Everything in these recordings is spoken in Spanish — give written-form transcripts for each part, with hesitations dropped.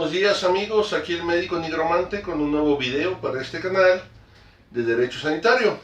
Buenos días amigos, aquí el médico nigromante con un nuevo video para este canal de Derecho Sanitario.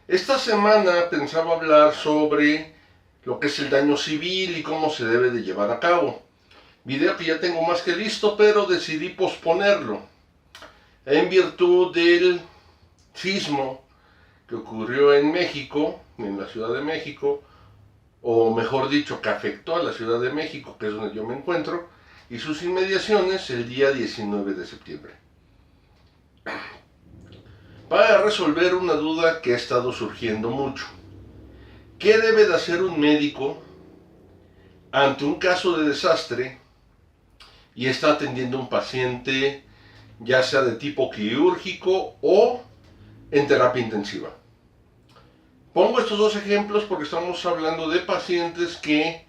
Esta semana pensaba hablar sobre lo que es el daño civil y cómo se debe de llevar a cabo. Video que ya tengo más que listo, pero decidí posponerlo en virtud del sismo que ocurrió en México, en la Ciudad de México, o mejor dicho, que afectó a la Ciudad de México, que es donde yo me encuentro, y sus inmediaciones el día 19 de septiembre. Para resolver una duda que ha estado surgiendo mucho. ¿Qué debe de hacer un médico ante un caso de desastre y está atendiendo a un paciente, ya sea de tipo quirúrgico o en terapia intensiva? Pongo estos dos ejemplos porque estamos hablando de pacientes que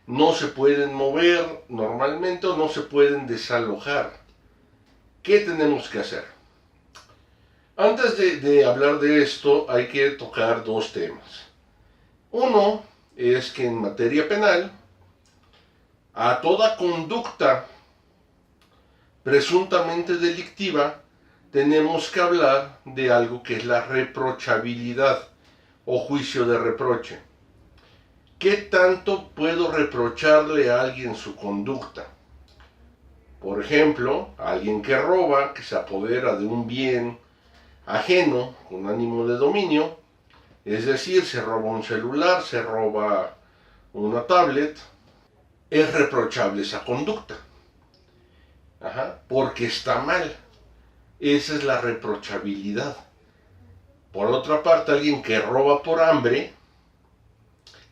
no se pueden mover normalmente o no se pueden desalojar. ¿Qué tenemos que hacer? Antes de hablar de esto hay que tocar dos temas. Uno es que en materia penal, a toda conducta presuntamente delictiva tenemos que hablar de algo que es la reprochabilidad o juicio de reproche. ¿Qué tanto puedo reprocharle a alguien su conducta? Por ejemplo, alguien que roba, que se apodera de un bien ajeno con ánimo de dominio, es decir, se roba un celular, se roba una tablet, es reprochable esa conducta. Porque está mal. Esa es la reprochabilidad. Por otra parte, alguien que roba por hambre,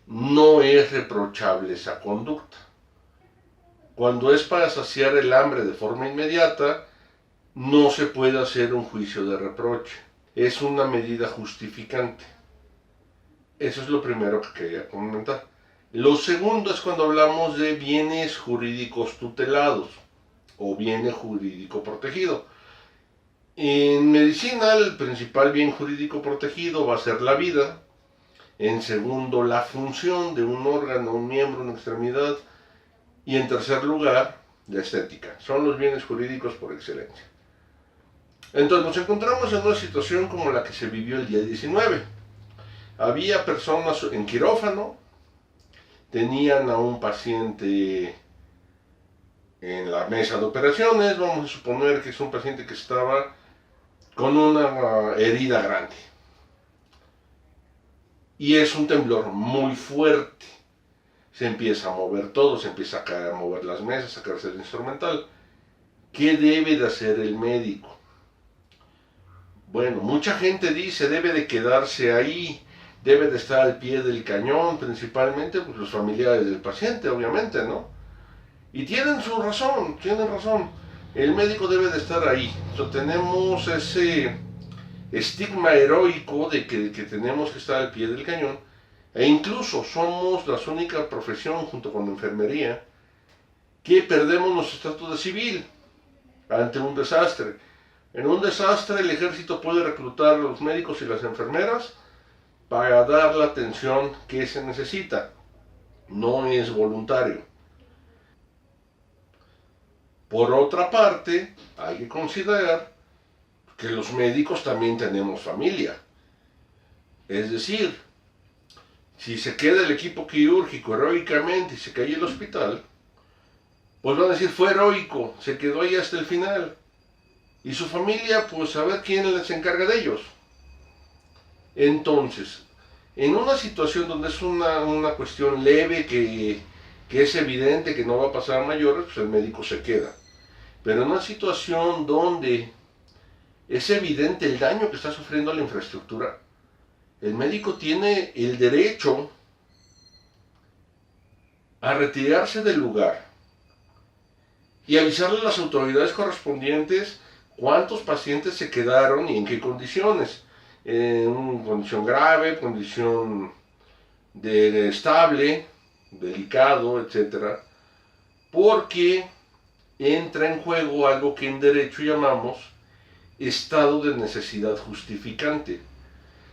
no es reprochable esa conducta. Cuando es para saciar el hambre de forma inmediata, no se puede hacer un juicio de reproche. Es una medida justificante. Eso es lo primero que quería comentar. Lo segundo es cuando hablamos de bienes jurídicos tutelados o bienes jurídico protegido. En medicina, el principal bien jurídico protegido va a ser la vida. En segundo, la función de un órgano, un miembro, una extremidad. Y en tercer lugar, la estética. Son los bienes jurídicos por excelencia. Entonces nos encontramos en una situación como la que se vivió el día 19. Había personas en quirófano, tenían a un paciente en la mesa de operaciones, vamos a suponer que es un paciente que estaba con una herida grande. Y es un temblor muy fuerte. Se empieza a mover todo, se empieza a caer, a mover las mesas, a caerse el instrumental. ¿Qué debe de hacer el médico? Bueno, mucha gente dice debe de quedarse ahí, debe de estar al pie del cañón, principalmente pues, los familiares del paciente, obviamente, ¿no? Y tienen su razón, tienen razón. El médico debe de estar ahí. Entonces, tenemos ese estigma heroico de que tenemos que estar al pie del cañón. E incluso somos la única profesión, junto con la enfermería, que perdemos nuestro estatus de civil ante un desastre. En un desastre el ejército puede reclutar a los médicos y las enfermeras para dar la atención que se necesita. No es voluntario. Por otra parte, hay que considerar que los médicos también tenemos familia. Es decir, si se queda el equipo quirúrgico heroicamente y se cae el hospital, pues van a decir fue heroico, se quedó ahí hasta el final. Y su familia, pues a ver quién les encarga de ellos. Entonces, en una situación donde es una cuestión leve, que es evidente que no va a pasar a mayores, pues el médico se queda. Pero en una situación donde es evidente el daño que está sufriendo la infraestructura, el médico tiene el derecho a retirarse del lugar y avisarle a las autoridades correspondientes cuántos pacientes se quedaron y en qué condiciones. En condición grave, condición estable, delicado, etc. Porque entra en juego algo que en derecho llamamos estado de necesidad justificante.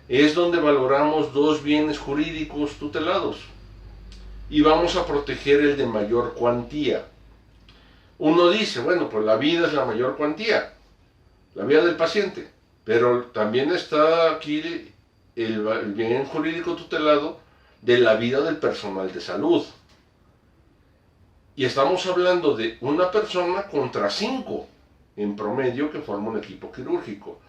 Es donde valoramos dos bienes jurídicos tutelados y vamos a proteger el de mayor cuantía. Uno dice, bueno, pues la vida es la mayor cuantía, la vida del paciente, pero también está aquí el bien jurídico tutelado de la vida del personal de salud. Y estamos hablando de una persona contra 5 en promedio que forma un equipo quirúrgico.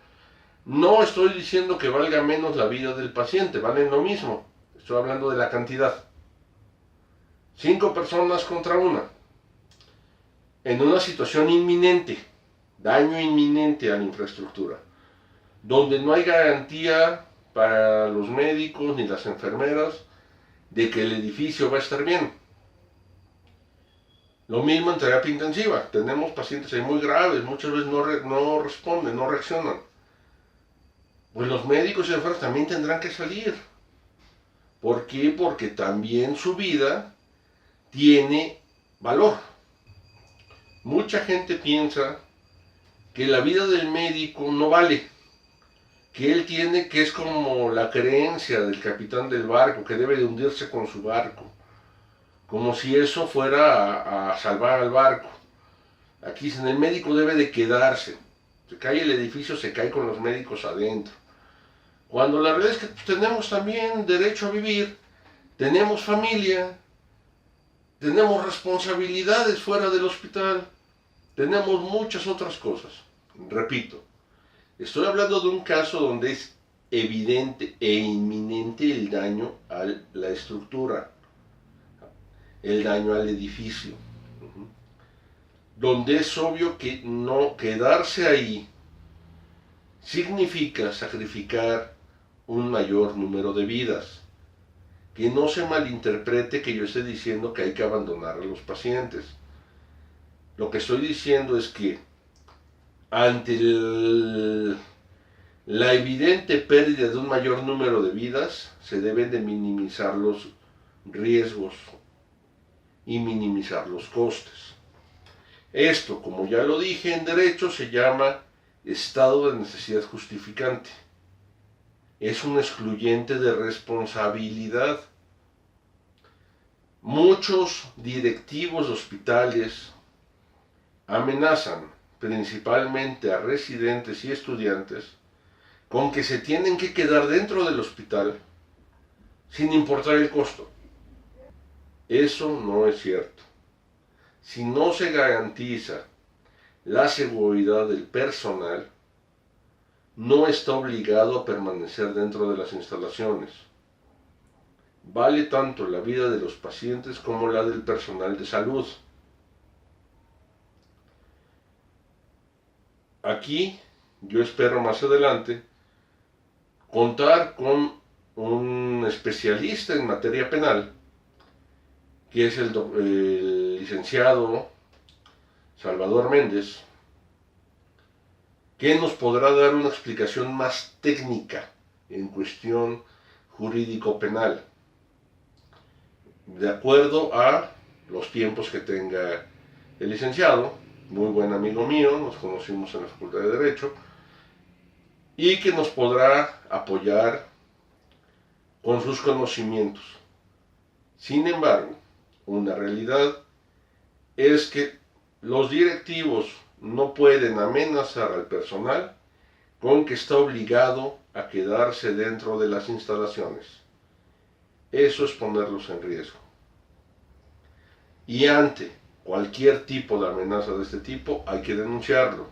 No estoy diciendo que valga menos la vida del paciente, valen lo mismo. Estoy hablando de la cantidad. 5 personas contra una. En una situación inminente, daño inminente a la infraestructura, donde no hay garantía para los médicos ni las enfermeras de que el edificio va a estar bien. Lo mismo en terapia intensiva. Tenemos pacientes ahí muy graves, muchas veces no responden, no reaccionan. Pues los médicos y enfermeras también tendrán que salir. ¿Por qué? Porque también su vida tiene valor. Mucha gente piensa que la vida del médico no vale, que él tiene, que es como la creencia del capitán del barco, que debe de hundirse con su barco, como si eso fuera a salvar al barco. Aquí dicen, el médico debe de quedarse, se cae el edificio, se cae con los médicos adentro. Cuando la realidad es que tenemos también derecho a vivir, tenemos familia, tenemos responsabilidades fuera del hospital, tenemos muchas otras cosas. Repito, estoy hablando de un caso donde es evidente e inminente el daño a la estructura, el daño al edificio, donde es obvio que no quedarse ahí significa sacrificar un mayor número de vidas. Que no se malinterprete que yo esté diciendo que hay que abandonar a los pacientes. Lo que estoy diciendo es que ante la evidente pérdida de un mayor número de vidas, se deben de minimizar los riesgos y minimizar los costes. Esto, como ya lo dije en derecho, se llama estado de necesidad justificante. Es un excluyente de responsabilidad. Muchos directivos de hospitales amenazan principalmente a residentes y estudiantes con que se tienen que quedar dentro del hospital sin importar el costo. Eso no es cierto. Si no se garantiza la seguridad del personal, no está obligado a permanecer dentro de las instalaciones. Vale tanto la vida de los pacientes como la del personal de salud. Aquí yo espero más adelante contar con un especialista en materia penal, que es el licenciado Salvador Méndez, que nos podrá dar una explicación más técnica en cuestión jurídico-penal, de acuerdo a los tiempos que tenga el licenciado, muy buen amigo mío, nos conocimos en la Facultad de Derecho, y que nos podrá apoyar con sus conocimientos. Sin embargo, una realidad es que los directivos no pueden amenazar al personal con que está obligado a quedarse dentro de las instalaciones. Eso es ponerlos en riesgo. Y ante cualquier tipo de amenaza de este tipo hay que denunciarlo.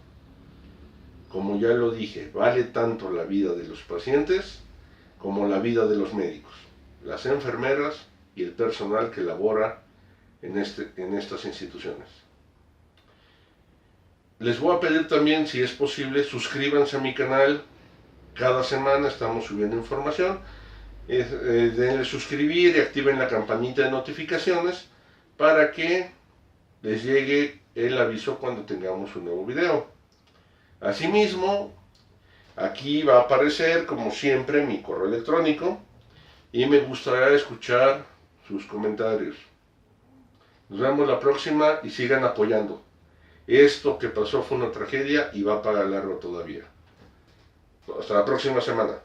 Como ya lo dije, vale tanto la vida de los pacientes como la vida de los médicos, las enfermeras y el personal que labora en estas instituciones. Les voy a pedir también, si es posible, suscríbanse a mi canal. Cada semana estamos subiendo información. Denle suscribir y activen la campanita de notificaciones para que les llegue el aviso cuando tengamos un nuevo video. Asimismo, aquí va a aparecer, como siempre, mi correo electrónico y me gustaría escuchar sus comentarios. Nos vemos la próxima y sigan apoyando. Esto que pasó fue una tragedia y va para largo todavía. Hasta la próxima semana.